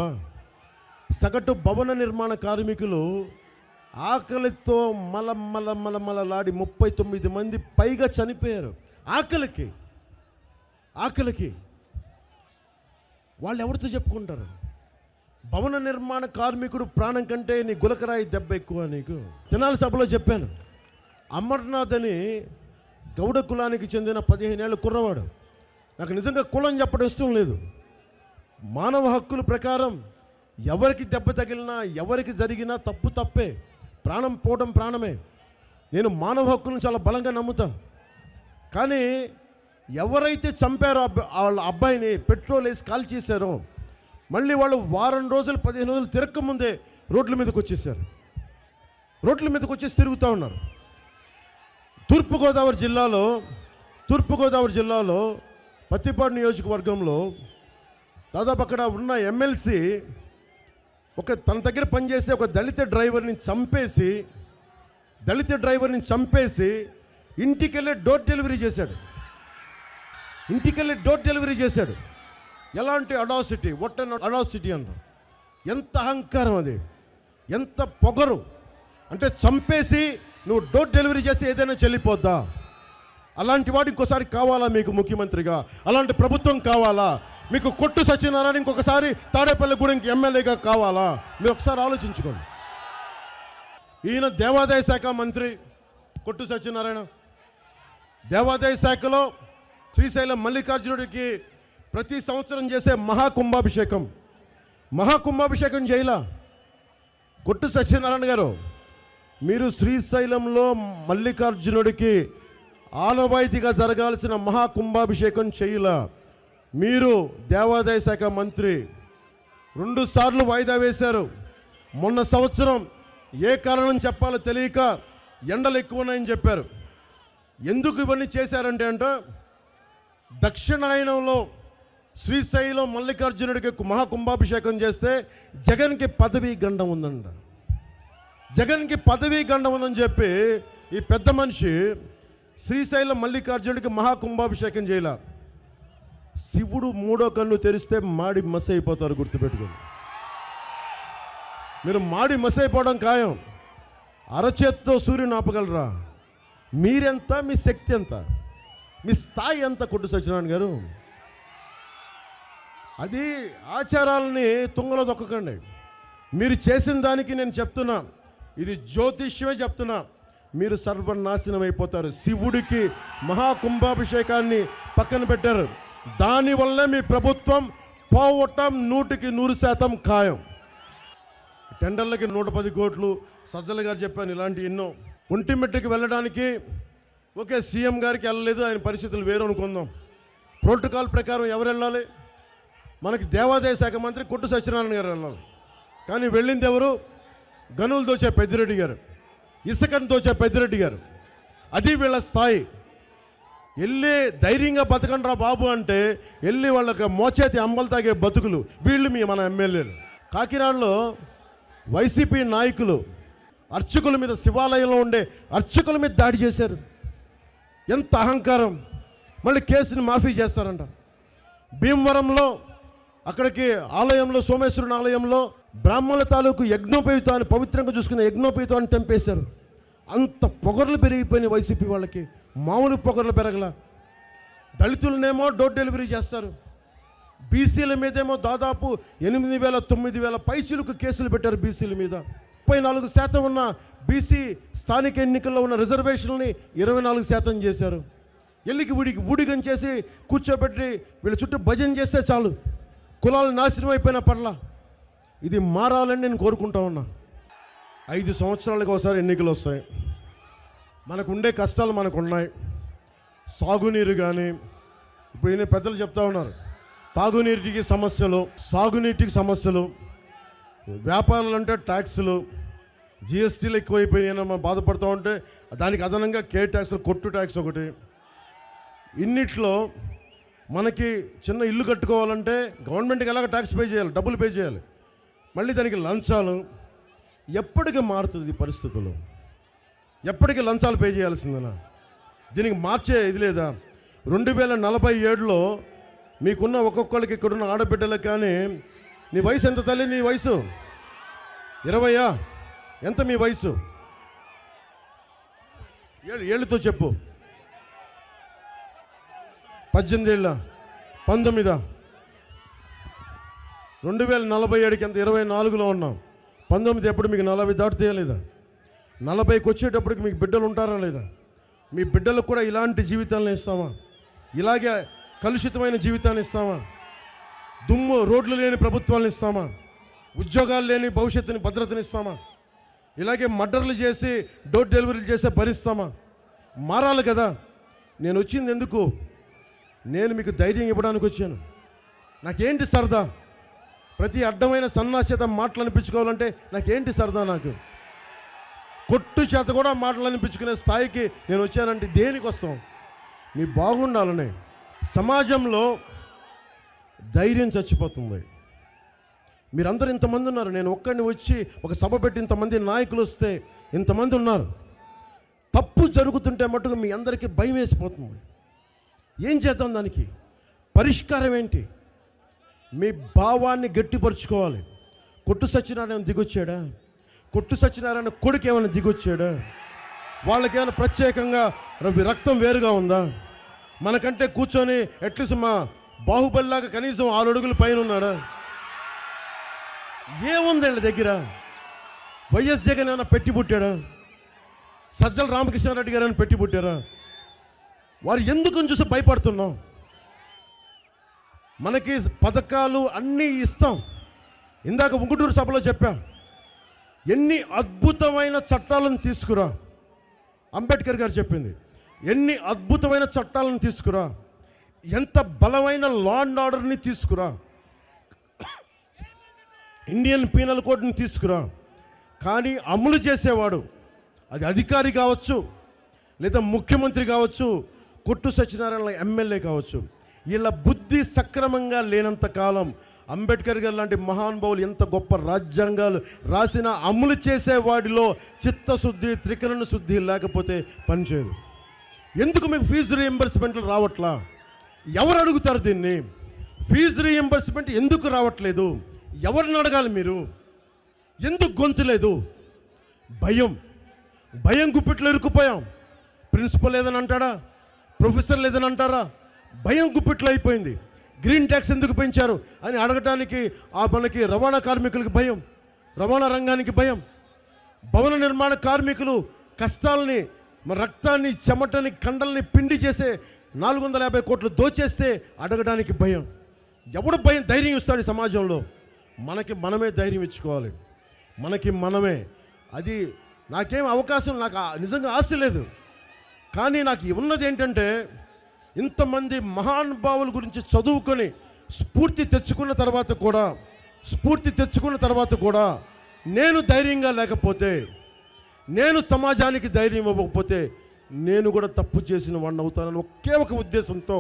సగటు భవన నిర్మాణ కార్మికులు ఆకలితో మలలాడి 39 మంది పైగా చనిపోయారు. ఆకలికి వాళ్ళు ఎవరితో చెప్పుకుంటారు? భవన నిర్మాణ కార్మికుడు ప్రాణం కంటే నీ గులకరాయి దెబ్బ ఎక్కువ. నీకు తెనాలి సభలో చెప్పాను, అమర్నాథ్ అని గౌడ కులానికి చెందిన 15 ఏళ్ళ కుర్రవాడు. నాకు నిజంగా కులం చెప్పడం ఇష్టం లేదు. మానవ హక్కుల ప్రకారం ఎవరికి దెబ్బ తగిలినా, ఎవరికి జరిగినా తప్పే, ప్రాణం పోవడం ప్రాణమే. నేను మానవ హక్కులను చాలా బలంగా నమ్ముతాను. కానీ ఎవరైతే చంపారో వాళ్ళ అబ్బాయిని పెట్రోల్ వేసి కాల్ చేశారో, మళ్ళీ వాళ్ళు వారం రోజులు 15 రోజులు తిరక్కముందే రోడ్ల మీదకి వచ్చేసారు. రోడ్ల మీదకి వచ్చేసి తిరుగుతూ ఉన్నారు. తూర్పుగోదావరి జిల్లాలో పత్తిపాడు నియోజకవర్గంలో దాదాపు అక్కడ ఉన్న ఎమ్మెల్సీ తన దగ్గర పనిచేసే ఒక దళిత డ్రైవర్ని చంపేసి ఇంటికెళ్ళి డోర్ డెలివరీ చేశాడు. ఎలాంటి అడాసిటీ, అడాసిటీ అంటారు. ఎంత అహంకారం అది, ఎంత పొగరు అంటే, చంపేసి నువ్వు డోర్ డెలివరీ చేస్తే ఏదైనా చెల్లిపోద్దా? అలాంటి వాడు ఇంకోసారి కావాలా మీకు ముఖ్యమంత్రిగా? అలాంటి ప్రభుత్వం కావాలా మీకు? కొట్టు సత్యనారాయణ ఇంకొకసారి తాడేపల్లిగూడెంకి ఎమ్మెల్యేగా కావాలా? మీరు ఒకసారి ఆలోచించుకోండి. ఈయన దేవాదాయ శాఖ మంత్రి కొట్టు సత్యనారాయణ. దేవాదాయ శాఖలో శ్రీశైలం మల్లికార్జునుడికి ప్రతి సంవత్సరం చేసే మహాకుంభాభిషేకం చేయలా. కొట్టు సత్యనారాయణ గారు, మీరు శ్రీశైలంలో మల్లికార్జునుడికి ఆనవాయితీగా జరగాల్సిన మహాకుంభాభిషేకం చేయలా. మీరు దేవాదాయ శాఖ మంత్రి 2 సార్లు వాయిదా వేశారు. మొన్న సంవత్సరం ఏ కారణం చెప్పాలో తెలియక ఎండలు ఎక్కువ ఉన్నాయని చెప్పారు. ఎందుకు ఇవన్నీ చేశారంటే దక్షిణాయనంలో శ్రీశైలం మల్లికార్జునుడికి మహాకుంభాభిషేకం చేస్తే జగన్కి పదవీ గండం ఉందంట. జగన్కి పదవీ గండం ఉందని చెప్పి ఈ పెద్ద మనిషి శ్రీశైలం మల్లికార్జునుడికి మహాకుంభాభిషేకం చేయాల. శివుడు 3వ కన్ను తెరిస్తే మాడి మసి అయిపోతారు, గుర్తుపెట్టుకోండి. మీరు మాడి మసి అయిపోవడం ఖాయం. అరచేత్తో సూర్యుని ఆపగలరా? మీరెంత, మీ శక్తి ఎంత, మీ స్థాయి ఎంత? కొట్టు సత్యనారాయణ గారు, అది ఆచారాలని తుంగలో దొక్కకండి. మీరు చేసిన దానికి నేను చెప్తున్నా, ఇది జ్యోతిష్యమే చెప్తున్నా, మీరు సర్వనాశనం అయిపోతారు. శివుడికి మహాకుంభాభిషేకాన్ని పక్కన పెట్టారు. దానివల్ల మీ ప్రభుత్వం పోవటం 100% ఖాయం. టెండర్లకి 110 కోట్లు సజ్జల గారు చెప్పాను, ఇలాంటి ఎన్నో. ఒంటిమిట్టకి వెళ్ళడానికి ఓకే, సీఎం గారికి వెళ్ళలేదు, ఆయన పరిస్థితులు వేరు అనుకుందాం. ప్రోటోకాల్ ప్రకారం ఎవరు వెళ్ళాలి? మనకి దేవాదాయ శాఖ మంత్రి కొట్టు సత్యనారాయణ గారు వెళ్ళాలి. కానీ వెళ్ళింది ఎవరు? గనులు దోచే పెద్దిరెడ్డి గారు, ఇసుకను దోచే పెద్దిరెడ్డి గారు. అది వీళ్ళ స్థాయి. వెళ్ళి ధైర్యంగా బతకండి రా బాబు అంటే వెళ్ళి వాళ్ళకి మోచేతి అంబలు తాగే బతుకులు వీళ్ళు మన ఎమ్మెల్యేలు. కాకినాడలో వైసీపీ నాయకులు అర్చకుల మీద, శివాలయంలో ఉండే అర్చకుల మీద దాడి చేశారు. ఎంత అహంకారం! మళ్ళీ కేసుని మాఫీ చేస్తారంట. భీమవరంలో అక్కడికి ఆలయంలో, సోమేశ్వరుని ఆలయంలో బ్రాహ్మణుల తాలూకు యజ్ఞోపేతాన్ని, పవిత్రంగా చూసుకునే యజ్ఞోపేతాన్ని తెంపేశారు. అంత పొగర్లు పెరిగిపోయినాయి వైసీపీ వాళ్ళకి, మామూలు పొగర్లు పెరగల. దళితులనేమో డోర్ డెలివరీ చేస్తారు, బీసీల మీదేమో దాదాపు 8,000 9,000 పైసలకు కేసులు పెట్టారు బీసీల మీద. 34% ఉన్న బీసీ స్థానిక ఎన్నికల్లో ఉన్న రిజర్వేషన్ని 24% చేశారు. ఎల్లికి ఊడిగం చేసి కూర్చోబెట్టి వీళ్ళ చుట్టూ భజన చేస్తే చాలు, కులాలు నాశనం అయిపోయిన పర్లా. ఇది మారాలని నేను కోరుకుంటా ఉన్నా. 5 సంవత్సరాలకు ఒకసారి ఎన్నికలు వస్తాయి. మనకు ఉండే కష్టాలు మనకు ఉన్నాయి. సాగునీరు కానీ, ఇప్పుడు ఈయన పెద్దలు చెప్తా ఉన్నారు, తాగునీటికి సమస్యలు, సాగునీటికి సమస్యలు, వ్యాపారాలు అంటే ట్యాక్సులు, జిఎస్టీలు ఎక్కువైపోయినాయి మనం బాధపడుతూ ఉంటే దానికి అదనంగా కే ట్యాక్స్, కొట్టు ట్యాక్స్ ఒకటి. ఇన్నిట్లో మనకి చిన్న ఇల్లు కట్టుకోవాలంటే గవర్నమెంట్కి ఎలాగ ట్యాక్స్ పే చేయాలి, డబ్బులు పే చేయాలి, మళ్ళీ దానికి లంచాలు. ఎప్పటికీ మారుతుంది ఈ పరిస్థితులు? ఎప్పటికీ లంచాలు పే చేయాల్సిందేనా? దీనికి మార్చే ఇది లేదా? 2047లో మీకున్న ఒక్కొక్కరికి, ఇక్కడున్న ఆడబిడ్డలకు కానీ, నీ వయసు ఎంత తల్లి? నీ వయసు 20? ఎంత మీ వయసు? ఏళ్ళతో చెప్పు. 18 ఏళ్ళ? 19? 2047కి ఎంత? 24లో ఉన్నాం. 19 ఎప్పుడు? మీకు 40 దాటుతే లేదా? 40కి వచ్చేటప్పటికి మీకు బిడ్డలు ఉంటారా లేదా? మీ బిడ్డలకు కూడా ఇలాంటి జీవితాలను ఇస్తామా? ఇలాగే కలుషితమైన జీవితాన్ని ఇస్తామా? దుమ్ము రోడ్లు లేని ప్రభుత్వాలను ఇస్తామా? ఉద్యోగాలు లేని భవిష్యత్తుని, భద్రతని ఇస్తామా? ఇలాగే మర్డర్లు చేసి డోర్ డెలివరీలు చేసే భరిస్తామా? మారాలి కదా. నేను వచ్చింది ఎందుకు? నేను మీకు ధైర్యం ఇవ్వడానికి వచ్చాను. నాకేంటి సరదా? ప్రతి అడ్డమైన సన్నాస్యత మాటలు అనిపించుకోవాలంటే నాకేంటి సరదా? నాకు కొట్టు చేత కూడా మాటలు అనిపించుకునే స్థాయికి నేను వచ్చానంటే దేనికి వస్తాం? మీ బాగుండాలని. సమాజంలో ధైర్యం చచ్చిపోతుంది. మీరందరూ ఇంతమంది ఉన్నారు, నేను ఒక్కడిని వచ్చి ఒక సభ పెట్టి ఇంతమంది నాయకులు వస్తే ఇంతమంది ఉన్నారు. తప్పు జరుగుతుంటే మటుకు మీ అందరికీ భయం వేసిపోతుంది. ఏం చేద్దాం? దానికి పరిష్కారం ఏంటి? మీ భావాన్ని గట్టిపరుచుకోవాలి. కొట్టు సత్యనారాయణ దిగొచ్చాడా? కొట్టు సత్యనారాయణ కొడుకు ఏమైనా దిగొచ్చాడా? వాళ్ళకేమైనా ప్రత్యేకంగా రక్తం వేరుగా ఉందా? మనకంటే కూర్చొని అట్లీస్ట్ మా బాహుబలిలాగా కనీసం 6 అడుగుల పైన ఉన్నాడా? ఏముంది వీళ్ళ దగ్గర? వైఎస్ జగన్ ఏమైనా పెట్టి పుట్టాడా? సజ్జల రామకృష్ణారెడ్డి గారు ఏమైనా పెట్టి పుట్టారా? వారు ఎందుకు చూసి భయపడుతున్నాం? మనకి పథకాలు అన్నీ ఇస్తాం. ఇందాక ఉంగుటూరు సభలో చెప్పా, ఎన్ని అద్భుతమైన చట్టాలను తీసుకురా. అంబేద్కర్ గారు చెప్పింది, ఎన్ని అద్భుతమైన చట్టాలను తీసుకురా, ఎంత బలమైన లా అండ్ ఆర్డర్ని తీసుకురా, ఇండియన్ పీనల్ కోడ్ని తీసుకురా, కానీ అమలు చేసేవాడు, అది అధికారి కావచ్చు, లేదా ముఖ్యమంత్రి కావచ్చు, కొట్టు సత్యనారాయణ ఎమ్మెల్యే కావచ్చు, వీళ్ళ బుద్ధి సక్రమంగా లేనంత కాలం అంబేద్కర్ గారు లాంటి మహానుభావులు ఎంత గొప్ప రాజ్యాంగాలు రాసిన అమలు చేసేవాడిలో చిత్తశుద్ధి, త్రికరణ శుద్ధి లేకపోతే పనిచేయదు. ఎందుకు మీకు ఫీజు రీయింబర్స్మెంట్లు రావట్లా? ఎవరు అడుగుతారు దీన్ని? ఫీజు రీయింబర్స్మెంట్ ఎందుకు రావట్లేదు? ఎవరిని అడగాలి మీరు? ఎందుకు గొంతు లేదు? భయం గుప్పిట్లో ఇరుక్కుపోయాం. ప్రిన్సిపల్ ఏదని అంటాడా? ప్రొఫెసర్ లేదని అంటారా? భయం గుప్పిట్లో అయిపోయింది. గ్రీన్ ట్యాక్స్ ఎందుకు పెంచారు అని అడగటానికి మనకి రవాణా కార్మికులకి భయం, రవాణా రంగానికి భయం, భవన నిర్మాణ కార్మికులు కష్టాలని, రక్తాన్ని, చెమటని, కండల్ని పిండి చేసే 450 కోట్లు దోచేస్తే అడగడానికి భయం. ఎవడు ధైర్యం ఇస్తాడు ఈ సమాజంలో? మనకి మనమే ధైర్యం ఇచ్చుకోవాలి. మనకి మనమే. అది నాకేం అవకాశం, నాకు నిజంగా ఆశ లేదు. కానీ నాకు ఉన్నది ఏంటంటే, ఇంతమంది మహానుభావుల గురించి చదువుకొని స్ఫూర్తి తెచ్చుకున్న తర్వాత కూడా నేను ధైర్యంగా లేకపోతే, నేను సమాజానికి ధైర్యం ఇవ్వకపోతే నేను కూడా తప్పు చేసిన వాడిని అవుతానని ఒకే ఒక ఉద్దేశంతో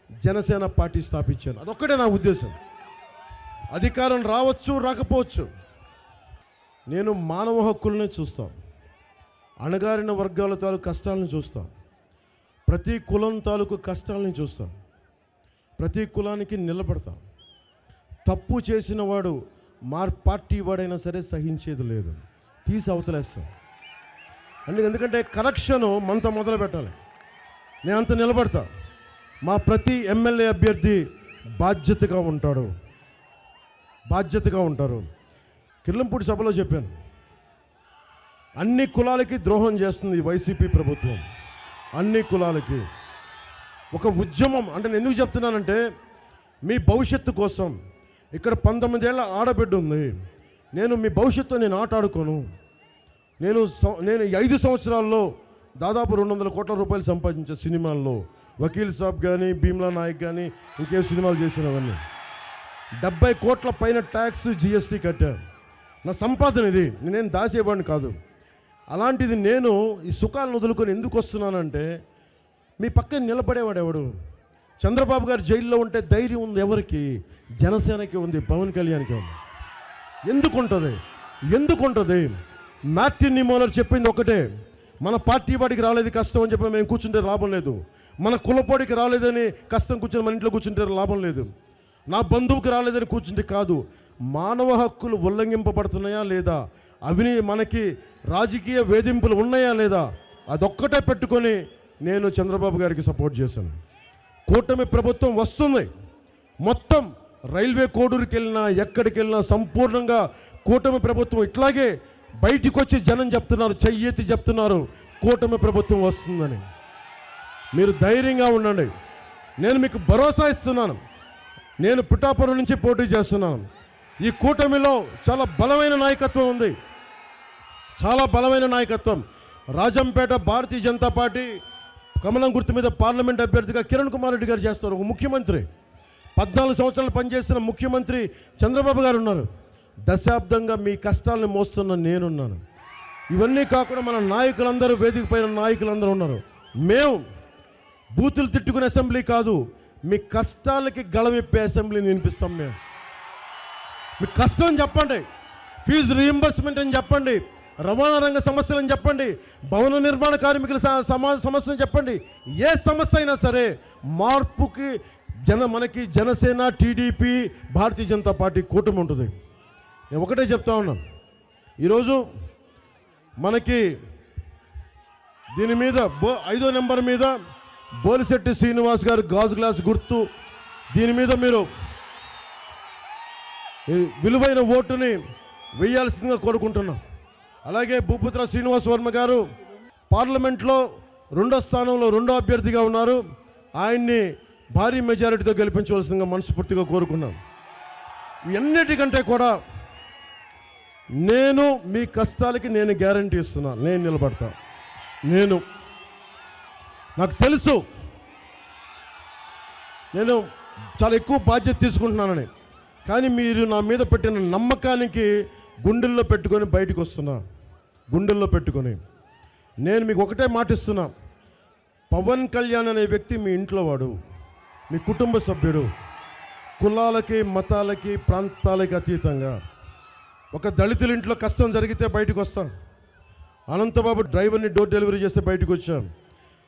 జనసేన పార్టీ స్థాపించాను. అదొక్కటే నా ఉద్దేశం. అధికారం రావచ్చు, రాకపోవచ్చు. నేను మానవ హక్కులనే చూస్తాను, అణగారిన వర్గాల తాలూకు కష్టాలను చూస్తాను, ప్రతి కులం తాలూకు కష్టాలని చూస్తాం, ప్రతి కులానికి నిలబడతాం. తప్పు చేసిన వాడు పార్టీ వాడైనా సరే సహించేది లేదు, తీసి అవతలేస్తాం. ఎందుకంటే కరెక్షను మనతో మొదలు పెట్టాలి. నేను అంత నిలబడతా. మా ప్రతి ఎమ్మెల్యే అభ్యర్థి బాధ్యతగా ఉంటారు. కిర్లంపూడి సభలో చెప్పాను, అన్ని కులాలకి ద్రోహం చేస్తుంది వైసీపీ ప్రభుత్వం. అన్ని కులాలకి ఒక ఉద్యమం అంటే నేను ఎందుకు చెప్తున్నానంటే, మీ భవిష్యత్తు కోసం. ఇక్కడ 19 ఏళ్ల ఆడబిడ్డ ఉంది. నేను మీ భవిష్యత్తు నేను ఆటాడుకోను. నేను 5 సంవత్సరాల్లో దాదాపు 200 కోట్ల రూపాయలు సంపాదించే సినిమాల్లో వకీల్ సాబ్ కానీ, భీమ్లా నాయక్ కానీ, ఇంకే సినిమాలు చేసినవన్నీ 70 కోట్ల పైన ట్యాక్స్, జిఎస్టీ కట్టాను. నా సంపాదన ఇది, నేనేం దాచేవాడిని కాదు. అలాంటిది నేను ఈ సుఖాలను వదులుకొని ఎందుకు వస్తున్నానంటే, మీ పక్కన నిలబడేవాడు ఎవడు? చంద్రబాబు గారు జైల్లో ఉంటే ధైర్యం ఉంది ఎవరికి? జనసేనకి ఉంది, పవన్ కళ్యాణ్కి ఉంది. ఎందుకుంటుంది? మార్టిన్ నిమోలర్ చెప్పింది ఒకటే, మన పార్టీ వాడికి రాలేదు కష్టం అని చెప్పి మేము కూర్చుంటే లాభం లేదు, మన కులపోడికి రాలేదని కష్టం కూర్చొని మన ఇంట్లో కూర్చుంటే లాభం లేదు, నా బంధువుకి రాలేదని కూర్చుంటే కాదు. మానవ హక్కులు ఉల్లంఘింపబడుతున్నాయా లేదా, మనకి రాజకీయ వేధింపులు ఉన్నాయా లేదా, అదొక్కటే పెట్టుకొని నేను చంద్రబాబు గారికి సపోర్ట్ చేశాను. కూటమి ప్రభుత్వం వస్తుంది. మొత్తం రైల్వే కోడూరుకి వెళ్ళినా, ఎక్కడికి వెళ్ళినా సంపూర్ణంగా కూటమి ప్రభుత్వం ఇట్లాగే బయటికి వచ్చి జనం చెప్తున్నారు, చెయ్యెత్తి చెప్తున్నారు, కూటమి ప్రభుత్వం వస్తుందని. మీరు ధైర్యంగా ఉండండి. నేను మీకు భరోసా ఇస్తున్నాను. నేను పిఠాపురం నుంచి పోటీ చేస్తున్నాను. ఈ కూటమిలో చాలా బలమైన నాయకత్వం ఉంది, చాలా బలమైన నాయకత్వం. రాజంపేట భారతీయ జనతా పార్టీ కమలం గుర్తు మీద పార్లమెంట్ అభ్యర్థిగా కిరణ్ కుమార్ రెడ్డి గారు చేస్తారు. ఒక ముఖ్యమంత్రి, 14 సంవత్సరాలు పనిచేసిన ముఖ్యమంత్రి చంద్రబాబు గారు ఉన్నారు. దశాబ్దంగా మీ కష్టాలను మోస్తున్న నేనున్నాను. ఇవన్నీ కాకుండా మన నాయకులందరూ, వేదిక పైన నాయకులందరూ ఉన్నారు. మేము బూతులు తిట్టుకునే అసెంబ్లీ కాదు, మీ కష్టాలకి గళమిప్పే అసెంబ్లీని వినిపిస్తాం. మేము మీ కష్టం చెప్పండి, ఫీజు రీయింబర్స్మెంట్ అని చెప్పండి, రవాణా రంగ సమస్యలని చెప్పండి, భవన నిర్మాణ కార్మికుల సమస్యలను చెప్పండి. ఏ సమస్య అయినా సరే మార్పుకి మనకి జనసేన, టీడీపీ, భారతీయ జనతా పార్టీ కూటమి ఉంటుంది. నేను ఒకటే చెప్తా ఉన్నాను, ఈరోజు మనకి దీని మీద 5వ నెంబర్ మీద బోలిశెట్టి శ్రీనివాస్ గారు గాజు గ్లాస్ గుర్తు, దీని మీద మీరు విలువైన ఓటుని వేయాల్సిందిగా కోరుకుంటున్నాం. అలాగే భూపుత్ర శ్రీనివాస్ వర్మ గారు పార్లమెంట్లో 2వ స్థానంలో 2వ అభ్యర్థిగా ఉన్నారు. ఆయన్ని భారీ మెజారిటీతో గెలిపించవలసిందిగా మనస్ఫూర్తిగా కోరుకున్నాం. ఇవన్నిటికంటే కూడా నేను మీ కష్టాలకి నేను గ్యారంటీ ఇస్తున్నా, నేను నిలబడతా. నాకు తెలుసు నేను చాలా ఎక్కువ బాధ్యత తీసుకుంటున్నానని, కానీ మీరు నా మీద పెట్టిన నమ్మకానికి గుండెల్లో పెట్టుకొని బయటకు వస్తున్నా. గుండెల్లో పెట్టుకొని నేను మీకు ఒకటే మాటిస్తున్నా, పవన్ కళ్యాణ్ అనే వ్యక్తి మీ ఇంట్లో వాడు, మీ కుటుంబ సభ్యుడు. కులాలకి, మతాలకి, ప్రాంతాలకి అతీతంగా ఒక దళితుల ఇంట్లో కష్టం జరిగితే బయటకు వస్తాం. అనంతబాబు డ్రైవర్ని డోర్ డెలివరీ చేస్తే బయటకు వచ్చాం.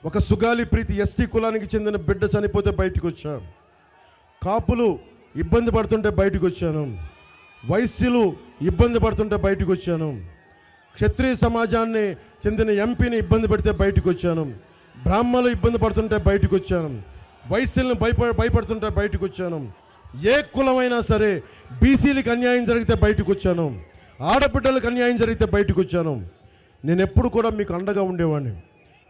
ఒక సుగాలి ప్రీతి ఎస్టీ కులానికి చెందిన బిడ్డ చనిపోతే బయటకు వచ్చాం. కాపులు ఇబ్బంది పడుతుంటే బయటకు వచ్చాను. వైశ్యులు ఇబ్బంది పడుతుంటే బయటకు వచ్చాను. క్షత్రియ సమాజాన్ని చెందిన ఎంపీని ఇబ్బంది పెడితే బయటకు వచ్చాను. బ్రాహ్మణులు ఇబ్బంది పడుతుంటే బయటకు వచ్చాను. వైశ్యులను భయపడుతుంటే బయటకు వచ్చాను. ఏ కులమైనా సరే బీసీలకు అన్యాయం జరిగితే బయటకు వచ్చాను. ఆడబిడ్డలకు అన్యాయం జరిగితే బయటకు వచ్చాను. నేను ఎప్పుడు కూడా మీకు అండగా ఉండేవాడిని.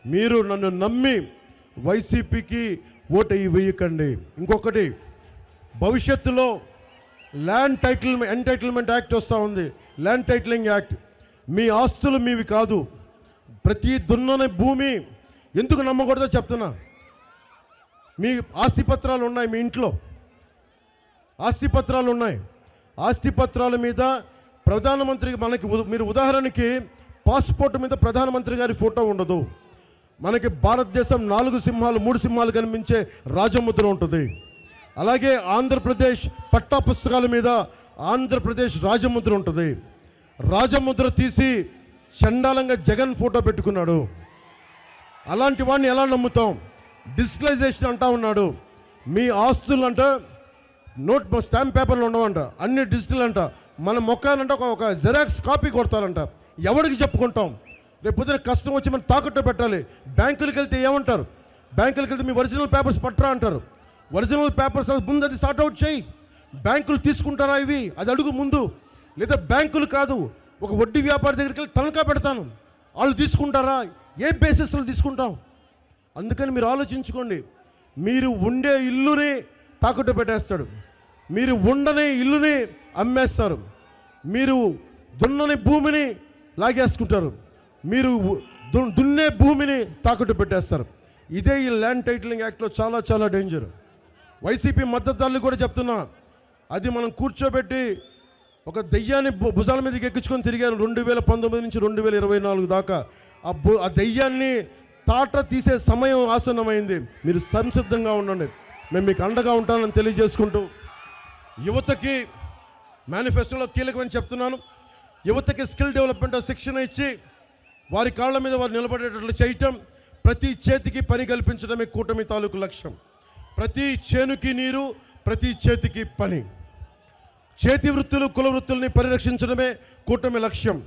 మీరు నన్ను నమ్మి వైసీపీకి ఓటు వేయకండి. ఇంకొకటి, భవిష్యత్తులో ల్యాండ్ ఎంటైటిల్మెంట్ యాక్ట్ వస్తూ ఉంది, ల్యాండ్ టైటిలింగ్ యాక్ట్. మీ ఆస్తులు మీవి కాదు. ప్రతి దున్నని భూమి ఎందుకు నమ్మకూడదో చెప్తున్నా. మీ ఆస్తిపత్రాలు ఉన్నాయి, మీ ఇంట్లో ఆస్తిపత్రాలు ఉన్నాయి. ఆస్తిపత్రాల మీద ప్రధానమంత్రికి మీరు ఉదాహరణకి పాస్పోర్ట్ మీద ప్రధానమంత్రి గారి ఫోటో ఉండదు. మనకి భారతదేశం 4 సింహాలు 3 సింహాలు కనిపించే రాజముద్ర ఉంటుంది. అలాగే ఆంధ్రప్రదేశ్ పట్టా పుస్తకాల మీద ఆంధ్రప్రదేశ్ రాజముద్ర ఉంటుంది. రాజముద్ర తీసి చండాలంగా జగన్ ఫోటో పెట్టుకున్నాడు. అలాంటి వాడిని ఎలా నమ్ముతాం? డిజిటలైజేషన్ అంటా ఉన్నాడు. మీ ఆస్తులు అంట స్టాంప్ పేపర్లు ఉండవంట, అన్ని డిజిటల్ అంట. మన మొక్కాలంట ఒక జెరాక్స్ కాపీ కొడతారంట. ఎవరికి చెప్పుకుంటాం? రేపు పొద్దున కష్టం వచ్చి మనం తాకట్టు పెట్టాలి. బ్యాంకులకు వెళ్తే ఏమంటారు? బ్యాంకులకు వెళ్తే మీ ఒరిజినల్ పేపర్స్ పట్టరా అంటారు. ఒరిజినల్ పేపర్స్ ముందు అది సార్ట్అవుట్ చేయి. బ్యాంకులు తీసుకుంటారా ఇవి? అది అడుగు ముందు. లేదా బ్యాంకులు కాదు, ఒక వడ్డీ వ్యాపారి దగ్గరికి వెళ్ళి తనఖా పెడతాను, వాళ్ళు తీసుకుంటారా? ఏ బేసిస్లో తీసుకుంటాం? అందుకని మీరు ఆలోచించుకోండి. మీరు ఉండే ఇల్లుని తాకట్టు పెట్టేస్తాడు, మీరు ఉండని ఇల్లుని అమ్మేస్తారు, మీరు దున్నని భూమిని లాగేసుకుంటారు, మీరు దున్నే భూమిని తాకట్టు పెట్టేస్తారు. ఇదే ఈ ల్యాండ్ టైటిలింగ్ యాక్ట్లో చాలా చాలా డేంజర్. వైసీపీ మద్దతుదారులు కూడా చెప్తున్నా, అది మనం కూర్చోబెట్టి ఒక దెయ్యాన్ని భుజాల మీదకి ఎక్కించుకొని తిరిగారు 2019 నుంచి 2024 దాకా. ఆ దెయ్యాన్ని తాట తీసే సమయం ఆసన్నమైంది. మీరు సంసిద్ధంగా ఉండండి. మేము మీకు అండగా ఉంటానని తెలియజేసుకుంటూ, యువతకి మేనిఫెస్టోలో కీలకమని చెప్తున్నాను. యువతకి స్కిల్ డెవలప్మెంట్ శిక్షణ ఇచ్చి వారి కాళ్ళ మీద వారు నిలబడేటట్లు చేయటం, ప్రతి చేతికి పని కల్పించడమే కూటమి తాలూకు లక్ష్యం. ప్రతి చేనుకి నీరు, ప్రతి చేతికి పని. చేతి వృత్తులు, కుల వృత్తుల్ని పరిరక్షించడమే కూటమి లక్ష్యం.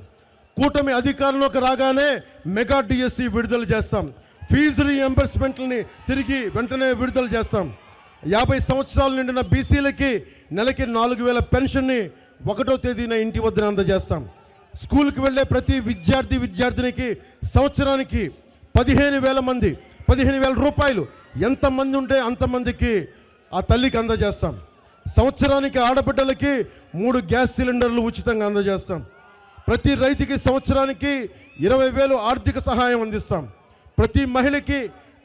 కూటమి అధికారంలోకి రాగానే మెగా డిఎస్సి విడుదల చేస్తాం. ఫీజు రీఎంబర్స్మెంట్లని తిరిగి వెంటనే విడుదల చేస్తాం. 50 సంవత్సరాలు నిండిన బీసీలకి నెలకి 4000 పెన్షన్ని 1వ తేదీన ఇంటి వద్దన అందజేస్తాం. స్కూల్కి వెళ్ళే ప్రతి విద్యార్థినికి సంవత్సరానికి 15,000 రూపాయలు ఎంతమంది ఉంటే అంతమందికి ఆ తల్లికి అందజేస్తాం. సంవత్సరానికి ఆడబిడ్డలకి 3 గ్యాస్ సిలిండర్లు ఉచితంగా అందజేస్తాం. ప్రతి రైతుకి సంవత్సరానికి 20,000 ఆర్థిక సహాయం అందిస్తాం. ప్రతి మహిళకి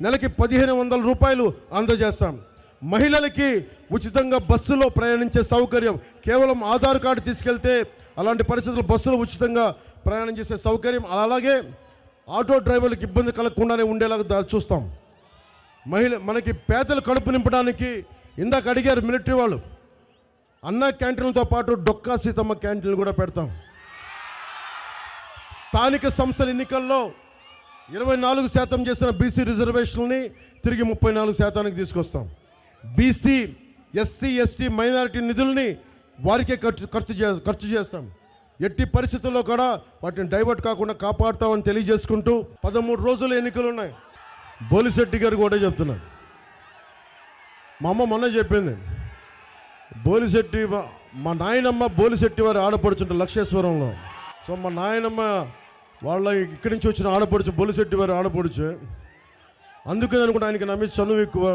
నెలకి 1,500 రూపాయలు అందజేస్తాం. మహిళలకి ఉచితంగా బస్సులో ప్రయాణించే సౌకర్యం, కేవలం ఆధార్ కార్డు తీసుకెళ్తే అలాంటి పరిస్థితుల్లో బస్సులో ఉచితంగా ప్రయాణం చేసే సౌకర్యం. అలాగే ఆటో డ్రైవర్లకు ఇబ్బంది కలగకుండానే ఉండేలాగా చూస్తాం. మనకి పేదలు కడుపు నింపడానికి ఇందాక అడిగారు మిలిటరీ వాళ్ళు, అన్న క్యాంటీన్లతో పాటు డొక్కా సీతమ్మ క్యాంటీన్లు కూడా పెడతాం. స్థానిక సంస్థల ఎన్నికల్లో 24% చేసిన బీసీ రిజర్వేషన్ని తిరిగి 34% తీసుకొస్తాం. బీసీ, ఎస్సీ, ఎస్టీ, మైనారిటీ నిధుల్ని వారికే ఖర్చు చేస్తాం. ఎట్టి పరిస్థితుల్లో కూడా వాటిని డైవర్ట్ కాకుండా కాపాడుతామని తెలియజేసుకుంటూ, 13 రోజులు ఎన్నికలు ఉన్నాయి. బోలిశెట్టి గారు కూడా చెప్తున్నారు. మా అమ్మ మొన్న చెప్పింది, బోలిశెట్టి మా నాయనమ్మ బోలిశెట్టి వారు ఆడపడుచుంటే లక్షేశ్వరంలో. సో మా నాయనమ్మ వాళ్ళ ఇక్కడి నుంచి వచ్చిన ఆడపడుచు బోలిశెట్టి వారు ఆడపడుచు. అందుకని అనుకుంటే ఆయనకి నా మీద చనువు ఎక్కువ,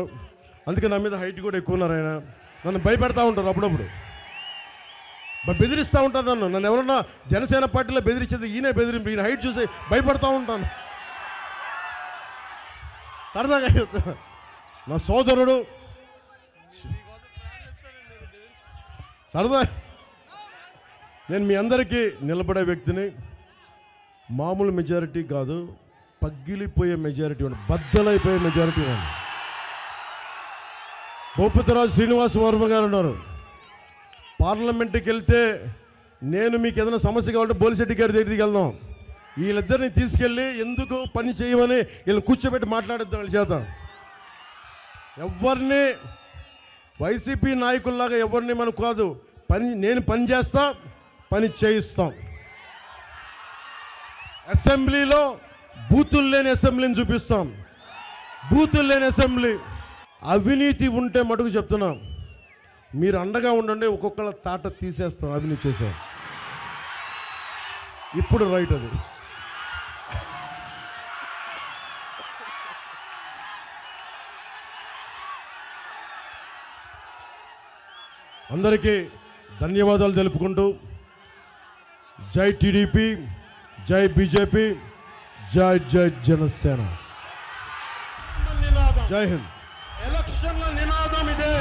అందుకే నా మీద హైట్ కూడా ఎక్కువ ఉన్నారు. ఆయన నన్ను భయపెడతా ఉంటారు అప్పుడప్పుడు. బెదిరిస్తూ ఉంటాను. నన్ను ఎవరన్నా జనసేన పార్టీలో బెదిరించేది ఈయన బెదిరింపు. ఈయన హైట్ చూసి భయపడతా ఉంటాను. సరదాగా చెప్తా. నా సోదరుడు సరదా. నేను మీ అందరికీ నిలబడే వ్యక్తిని. మామూలు మెజారిటీ కాదు, పగిలిపోయే మెజారిటీ ఉంది, బద్దలైపోయే మెజారిటీ ఉంది. భూపతిరాజు శ్రీనివాస్ వర్మ గారు ఉన్నారు. పార్లమెంట్కి వెళ్తే నేను మీకు ఏదైనా సమస్య కావాలంటే బోలిశెట్టి గారి దగ్గరికి వెళ్దాం. వీళ్ళిద్దరిని తీసుకెళ్ళి ఎందుకు పని చేయమని వీళ్ళని కూర్చోబెట్టి మాట్లాడిద్దాం వాళ్ళ చేత. ఎవరిని వైసీపీ నాయకుల్లాగా ఎవరిని మనకు కాదు, నేను పని చేస్తా, పని చేయిస్తాం. అసెంబ్లీలో బూతులు లేని అసెంబ్లీని చూపిస్తాం. బూతులు లేని అసెంబ్లీ. అవినీతి ఉంటే మటుకు చెప్తున్నాం, మీరు అండగా ఉండండి, ఒక్కొక్కళ్ళ తాట తీసేస్తాం. అవినీతి చేసాం. ఇప్పుడు రైట్ అది. అందరికీ ధన్యవాదాలు తెలుపుకుంటూ జై టీడీపీ, జై బీజేపీ, జై జై జనసేన. జై హింద్. ఎలక్షన్ల నినాదం ఇదే.